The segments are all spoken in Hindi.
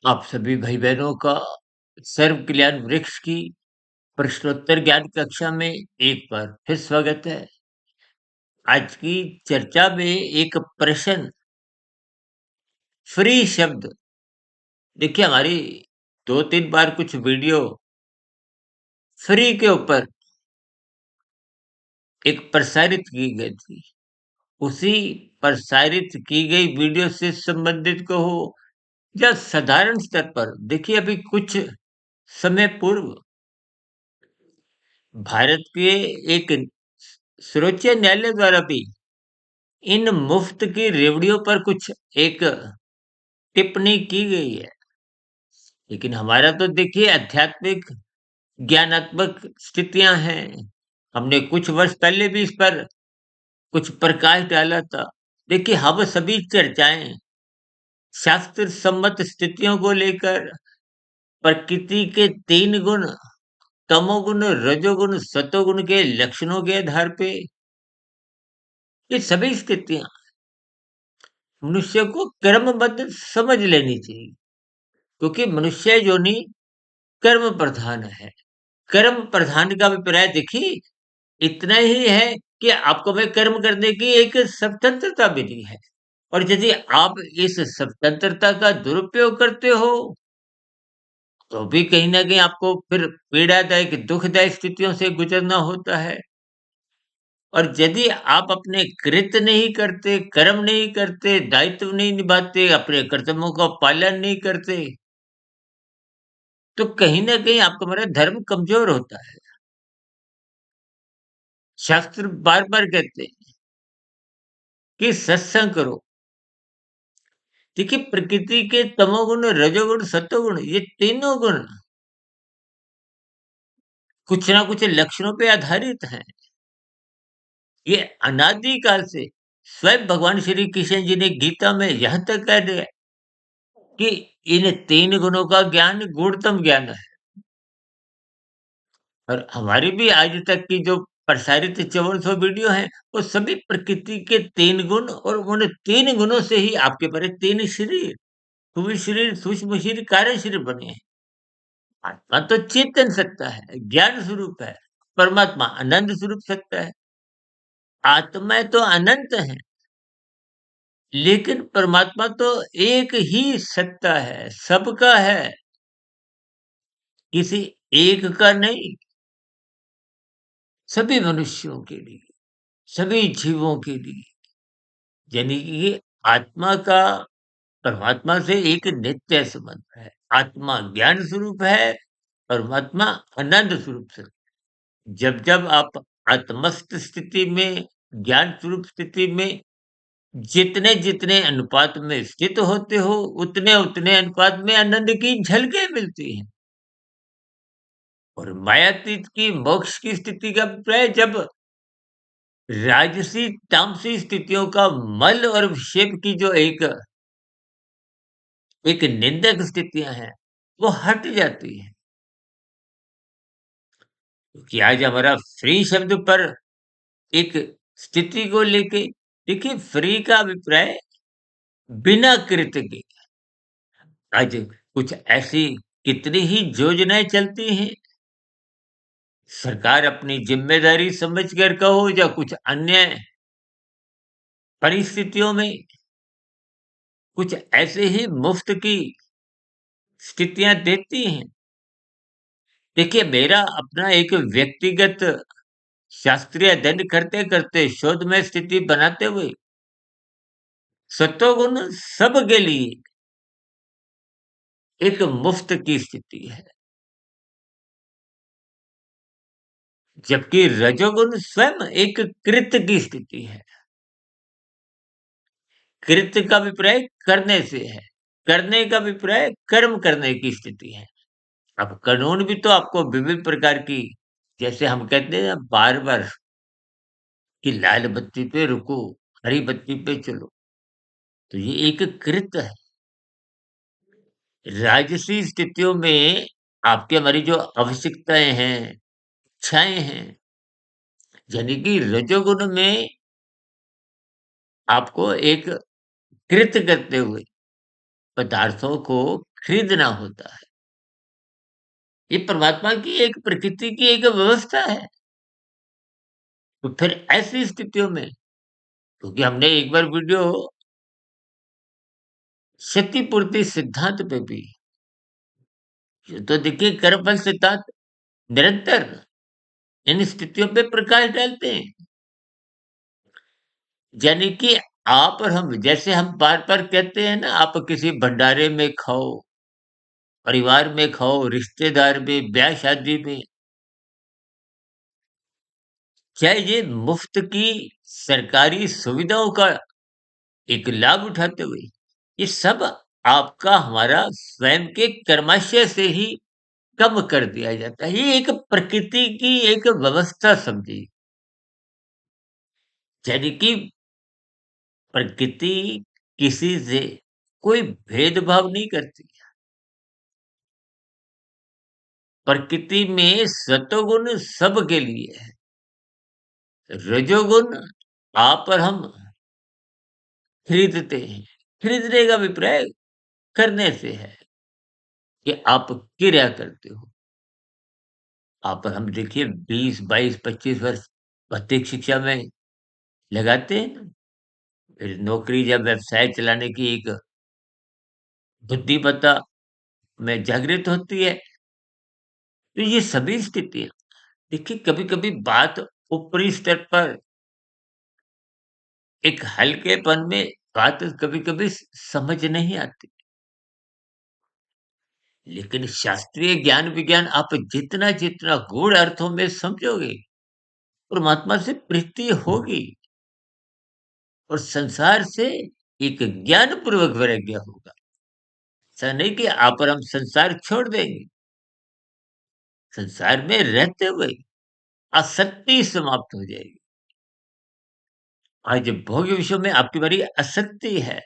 आप सभी भाई बहनों का सर्व कल्याण वृक्ष की प्रश्नोत्तर ज्ञान कक्षा में एक बार फिर स्वागत है। आज की चर्चा में एक प्रश्न फ्री शब्द। देखिए हमारी 2-3 बार कुछ वीडियो फ्री के ऊपर एक प्रसारित की गई थी। उसी प्रसारित की गई वीडियो से संबंधित कहो या साधारण स्तर पर देखिए अभी कुछ समय पूर्व भारत के एक सर्वोच्च न्यायालय द्वारा भी इन मुफ्त की रेवड़ियों पर कुछ एक टिप्पणी की गई है। लेकिन हमारा तो देखिए आध्यात्मिक ज्ञानात्मक स्थितियां हैं। हमने कुछ वर्ष पहले भी इस पर कुछ प्रकाश डाला था। देखिए हम सभी चर्चाएं शास्त्र सम्मत स्थितियों को लेकर प्रकृति के 3 गुण तमोगुण रजोगुण सतोगुण के लक्षणों के आधार पे ये सभी स्थितियां मनुष्य को कर्मबद्ध समझ लेनी चाहिए, क्योंकि मनुष्य योनि कर्म प्रधान है। कर्म प्रधान का अभिप्राय देखिए इतना ही है कि आपको में कर्म करने की एक स्वतंत्रता मिली है। और यदि आप इस स्वतंत्रता का दुरुपयोग करते हो तो भी कहीं ना कहीं आपको फिर पीड़ादायक दुखदायक स्थितियों से गुजरना होता है। और यदि आप अपने कृत्य नहीं करते, कर्म नहीं करते, दायित्व नहीं निभाते, अपने कर्तव्यों का पालन नहीं करते, तो कहीं न कहीं आपका हमारा धर्म कमज़ोर होता है। शास्त्र बार-बार कहते हैं कि सत्संग करो। देखिए प्रकृति के तमोगुण, रजोगुण, सतोगुण ये तीनों गुण कुछ ना कुछ लक्षणों पे आधारित हैं। ये अनादि काल से स्वयं भगवान श्री कृष्ण जी ने गीता में यहाँ तक कह दिया कि इन 3 गुणों का ज्ञान गूढ़तम ज्ञान है। और हमारी भी आज तक की जो प्रसारित 5400 वीडियो हैं, वो सभी प्रकृति के 3 गुण और उन 3 गुणों से ही आपके परे 3 शरीर, स्थूल शरीर, सूक्ष्म शरीर, कार्य शरीर बने हैं। आत्मा तो चेतन सत्ता है, ज्ञान स्वरूप है, परमात्मा आनंद स्वरूप सत्ता है। आत्माएँ तो अनंत हैं, लेकिन परमात्मा तो एक ही सत्ता है, सबका है, किसी एक का नहीं। सभी मनुष्यों के लिए, सभी जीवों के लिए। यानी कि ये आत्मा का परमात्मा से एक नित्य संबंध है। आत्मा ज्ञान स्वरूप है, परमात्मा आनंद स्वरूप से। जब-जब आप आत्मस्थ स्थिति में, ज्ञान स्वरूप स्थिति में जितने-जितने अनुपात में स्थित होते हो, उतने-उतने अनुपात में आनंद की झलकें मिलती हैं। और मायातीत की मोक्ष की स्थिति का अभिप्राय जब राजसी, तामसी स्थितियों का मल और विक्षेप की जो एक निंदक स्थितियाँ हैं, वो हट जाती हैं। क्योंकि आज हमारा फ्री शब्द पर एक स्थिति को लेके देखिए फ्री का अभिप्राय बिना कृत्य के। आज कुछ ऐसी कितनी ही योजनाएँ चलती हैं, सरकार अपनी ज़िम्मेदारी समझकर कहो या कुछ अन्य परिस्थितियों में कुछ ऐसे ही मुफ्त की स्थितियाँ देती हैं। देखिए मेरा अपना एक व्यक्तिगत शास्त्रीय अध्ययन करते-करते शोध में स्थिति बनाते हुए सत्वगुण सबके लिए एक मुफ्त की स्थिति है, जबकि रजोगुण स्वयं एक कृत्य की स्थिति है। कृत्य का अभिप्राय करने से है, करने का अभिप्राय कर्म करने की स्थिति है। अब कानून भी तो आपको विभिन्न प्रकार की जैसे हम कहते हैं ना बार-बार कि लाल बत्ती पे रुको, हरी बत्ती पे चलो, तो ये एक कृत्य है। राजसी स्थितियों में आपकी हमारी जो आवश्यकताएँ हैं, इच्छाएँ हैं, यानी कि रजोगुण में आपको एक कृत्य करते हुए पदार्थों को खरीदना होता है। ये परमात्मा की एक प्रकृति की एक व्यवस्था है। तो फिर ऐसी स्थितियों में क्योंकि हमने एक बार वीडियो क्षतिपूर्ति सिद्धांत पे भी, ये तो देखिए कर्मफल सिद्धांत निरंतर इन स्थितियों पे प्रकाश डालते हैं। यानी कि आप और हम जैसे हम बार-बार कहते हैं ना आप किसी भंडारे में खाओ, परिवार में खाओ, रिश्तेदार में, ब्याह-शादी में, चाहे ये मुफ्त की सरकारी सुविधाओं का एक लाभ उठाते हुए, ये सब आपका हमारा स्वयं के कर्माशय से ही कम कर दिया जाता है। ये एक प्रकृति की एक व्यवस्था समझिए। यानी कि प्रकृति किसी से कोई भेदभाव नहीं करती। प्रकृति में सतोगुण सबके लिए है। रजोगुण आप और हम खरीदते हैं। खरीदने का अभिप्राय करने से है कि आप क्रिया करते हो। आप और हम देखिए 20, 22, 25 वर्ष भौतिक शिक्षा में लगाते हैं ना, फिर नौकरी या व्यवसाय चलाने की एक बुद्धिमत्ता में जागृत होती है। तो ये सभी स्थितियाँ देखिए कभी-कभी बात ऊपरी स्तर पर एक हल्केपन में बात कभी-कभी समझ नहीं आती। लेकिन शास्त्रीय ज्ञान विज्ञान आप जितना-जितना गूढ़ अर्थों में समझोगे, परमात्मा से प्रीति होगी और संसार से एक ज्ञानपूर्वक वैराग्य होगा। ऐसा नहीं कि आप और हम संसार छोड़ देंगे। संसार में रहते हुए आसक्ति समाप्त हो जाएगी। आज भोग्य विषयों में आपकी बड़ी आसक्ति है।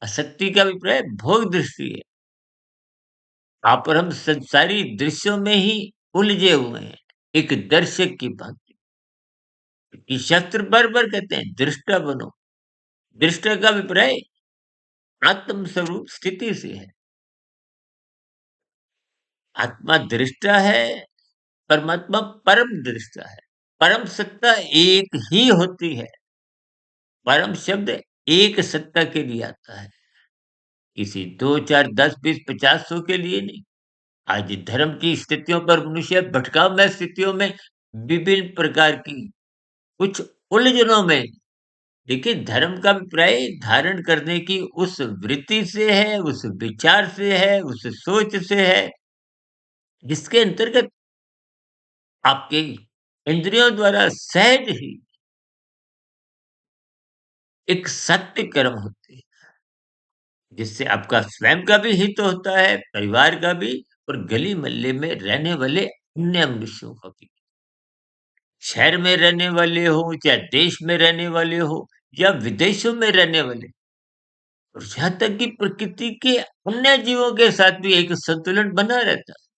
आसक्ति का अभिप्राय भोग दृष्टि है। आप और हम संसारी दृश्यों में ही उलझे हुए हैं, एक दर्शक की भांति। कि शास्त्र बार-बार कहते हैं दृष्टा बनो। दृष्टा का अभिप्राय आत्म स्वरूप स्थिति से है। आत्मा दृष्टा है, परमात्मा परम दृष्टा है। परम सत्ता एक ही होती है। परम शब्द एक सत्ता के लिए आता है। किसी 2, 4, 10, 20, 50, 100 के लिए नहीं। आज धर्म की स्थितियों पर मनुष्य भटकावमय स्थितियों में विभिन्न प्रकार की कुछ उलझनों में देखिए धर्म का अभिप्राय धारण करने की उस वृत्ति से है, उस विचार से है, उस सोच से है, जिसके अंतर्गत आपके इंद्रियों द्वारा सहज ही एक सत्य कर्म होते हैं, जिससे आपका स्वयं का भी हित होता है, परिवार का भी और गली-मोहल्ले में रहने वाले अन्य मनुष्यों का भी। शहर में रहने वाले हो, चाहे देश में रहने वाले हो या विदेशों में रहने वाले और यहाँ तक कि प्रकृति के अन्य जीवों के साथ भी एक संतुलन बना रहता है,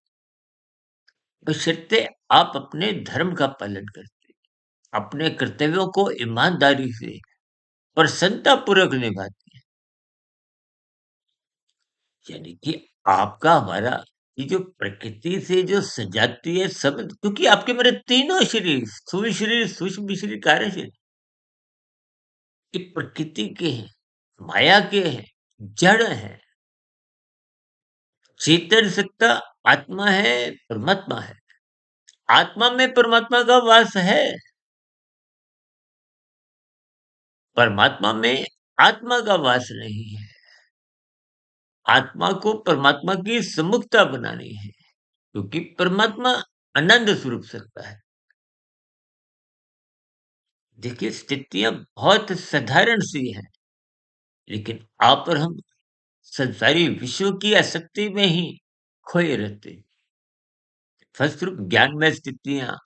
बशर्ते आप अपने धर्म का पालन करते, अपने कर्तव्यों को ईमानदारी से प्रसन्नतापूर्वक निभाते हैं। यानी कि आपका हमारा ये जो प्रकृति से जो सजाती है सब क्योंकि आपके मेरे तीनों शरीर, स्थूल शरीर, सूक्ष्म शरीर, कार्य शरीर ये प्रकृति के हैं, माया के हैं, जड़ हैं। चेतन सत्ता आत्मा है, परमात्मा है। आत्मा में परमात्मा का वास है, परमात्मा में आत्मा का वास नहीं है। आत्मा को परमात्मा की सम्मुखता बनानी है, क्योंकि परमात्मा आनंद स्वरूप सत्ता है। देखिए स्थितियाँ बहुत साधारण सी हैं, लेकिन आप और हम संसारी विषयों की आसक्ति में ही खोए रहते हैं। फलस्वरूप ज्ञानमय स्थितियाँ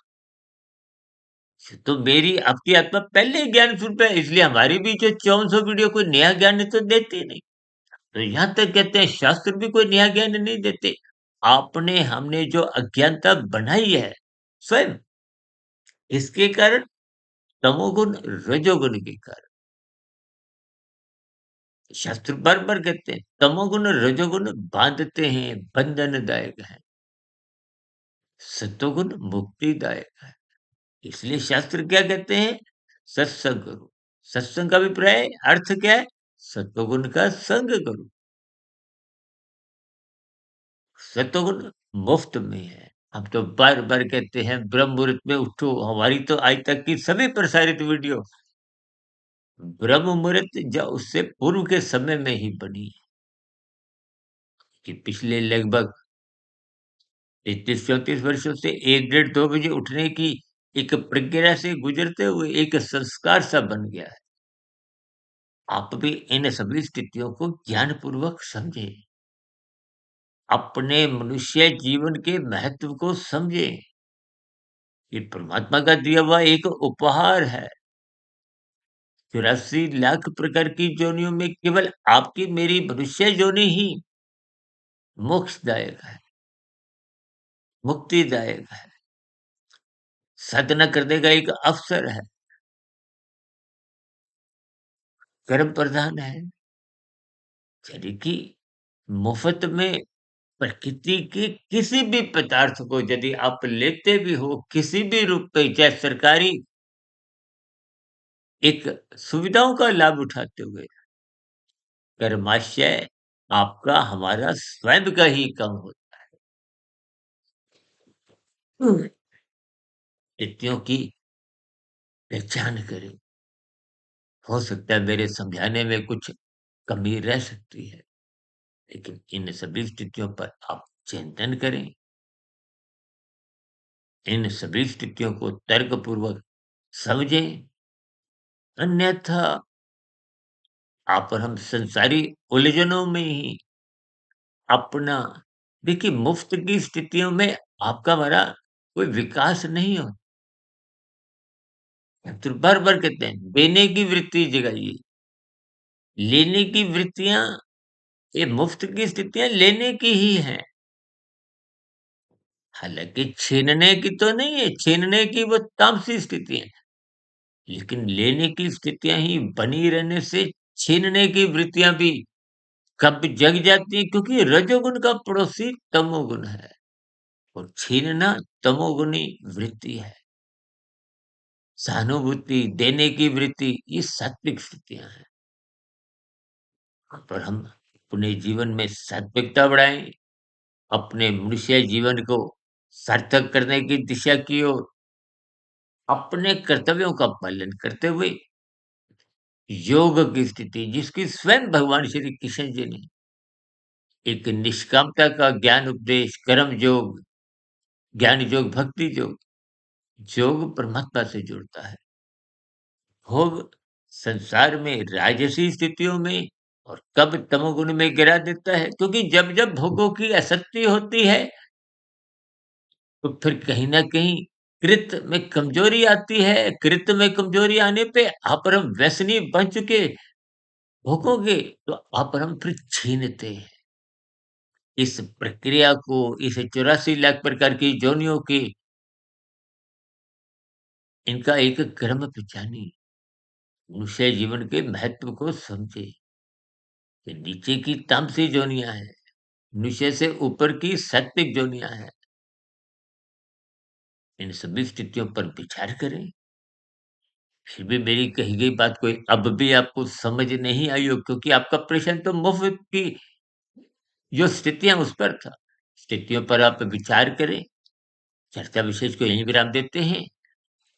तो मेरी आपकी आत्मा पहले ही ज्ञान स्वरूप है, इसलिए हमारी भी जो 5400 वीडियो कोई नया ज्ञान तो देती नहीं। तो यहाँ तक कहते हैं शास्त्र भी कोई नया ज्ञान नहीं देते। आपने हमने जो अज्ञानता बनाई है स्वयं, इसके कारण तमोगुण, रजोगुण के कारण। शास्त्र बार-बार कहते हैं, तमोगुण रजोगुण बाँधते हैं, बंधनदायक है, सतोगुण मुक्तिदायक है। इसलिए शास्त्र क्या कहते हैं? सत्संग करो। सत्संग का अभिप्राय अर्थ क्या है? सतोगुण का संग करो। सतोगुण मुफ्त में है। हम तो बार-बार कहते हैं ब्रह्म मुहूर्त में उठो, हमारी तो आज तक की सभी प्रसारित वीडियो ब्रह्म मुहूर्त या उससे पूर्व के समय में ही बनी है, कि पिछले लगभग 33-34 वर्षों से 1 डेढ़ 2 बजे उठने की एक प्रक्रिया से गुजरते हुए एक संस्कार सा बन गया है। आप भी इन सभी स्थितियों को ज्ञानपूर्वक समझें, अपने मनुष्य जीवन के महत्व को समझें। ये परमात्मा का दिया हुआ एक उपहार है। 84 लाख प्रकार की योनियों में केवल आपकी मेरी मनुष्य योनि ही मोक्षदायक है, मुक्तिदायक है, साधना करने का एक अवसर है, कर्म प्रधान है। यानी कि मुफ्त में प्रकृति के किसी भी पदार्थ को यदि आप लेते भी हो, किसी भी रूप में, चाहे सरकारी एक सुविधाओं का लाभ उठाते हुए, कर्माशय आपका हमारा स्वयं का ही कम होता है। स्थितियों की पहचान करें। हो सकता है मेरे समझाने में कुछ कमी रह सकती है, लेकिन इन सभी स्थितियों पर आप चिंतन करें। इन सभी स्थितियों को तर्कपूर्वक समझें, अन्यथा आप और हम संसारी उलझनों में ही अपना, देखिए मुफ्त की स्थितियों में आपका हमारा कोई विकास नहीं हो। तो बार-बार कहते हैं देने की वृत्ति जगाइए, लेने की वृत्तियाँ, ये मुफ्त की स्थितियाँ लेने की ही हैं। हालाँकि छीनने की तो नहीं है, छीनने की वो तामसी स्थिति है, लेकिन लेने की स्थितियाँ ही बनी रहने से छीनने की वृत्तियाँ भी कब जग जाती हैं, क्योंकि रजोगुण का पड़ोसी तमोगुण है और छीनना तमोगुणी वृत्ति है। सहानुभूति, देने की वृत्ति, ये सात्विक स्थितियाँ हैं। पर हम अपने जीवन में सात्विकता बढ़ाएँ, अपने मनुष्य जीवन को सार्थक करने की दिशा की ओर अपने कर्तव्यों का पालन करते हुए योग की स्थिति, जिसकी स्वयं भगवान श्री कृष्ण जी ने एक निष्कामता का ज्ञान उपदेश, कर्म योग, ज्ञान योग, भक्ति योग, योग परमात्मा से जुड़ता है। भोग संसार में राजसी स्थितियों में और कब तमोगुण में गिरा देता है, क्योंकि जब-जब भोगों की आसक्ति होती है, तो फिर कहीं न कहीं कृत में कमजोरी आती है। कृत में कमजोरी आने पे आप और हम व्यसनी बन चुके भोगों के, तो आप और हम फिर छीनते हैं। इस प्रक्रिया को, इस 84 लाख प्रकार की योनियों की, इनका एक क्रम पहचानिए। मनुष्य जीवन के महत्व को समझे। ये नीचे की तामसी योनियाँ हैं, मनुष्य से ऊपर की सात्विक योनियाँ हैं। इन सभी स्थितियों पर विचार करें। फिर भी मेरी कही गई बात कोई अब भी आपको समझ नहीं आई हो, क्योंकि आपका प्रश्न तो मुफ्त की जो स्थितियाँ उस पर था। स्थितियों पर आप विचार करें। चर्चा विशेष को यहीं विराम देते हैं।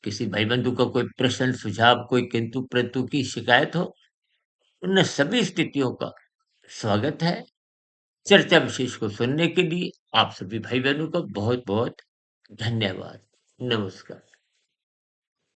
किसी भाई-बंधु का कोई प्रश्न, सुझाव, कोई किंतु-परंतु की शिकायत हो, उन सभी स्थितियों का स्वागत है। चर्चा विशेष को सुनने के लिए आप सभी भाई-बहनों का बहुत-बहुत धन्यवाद। नमस्कार।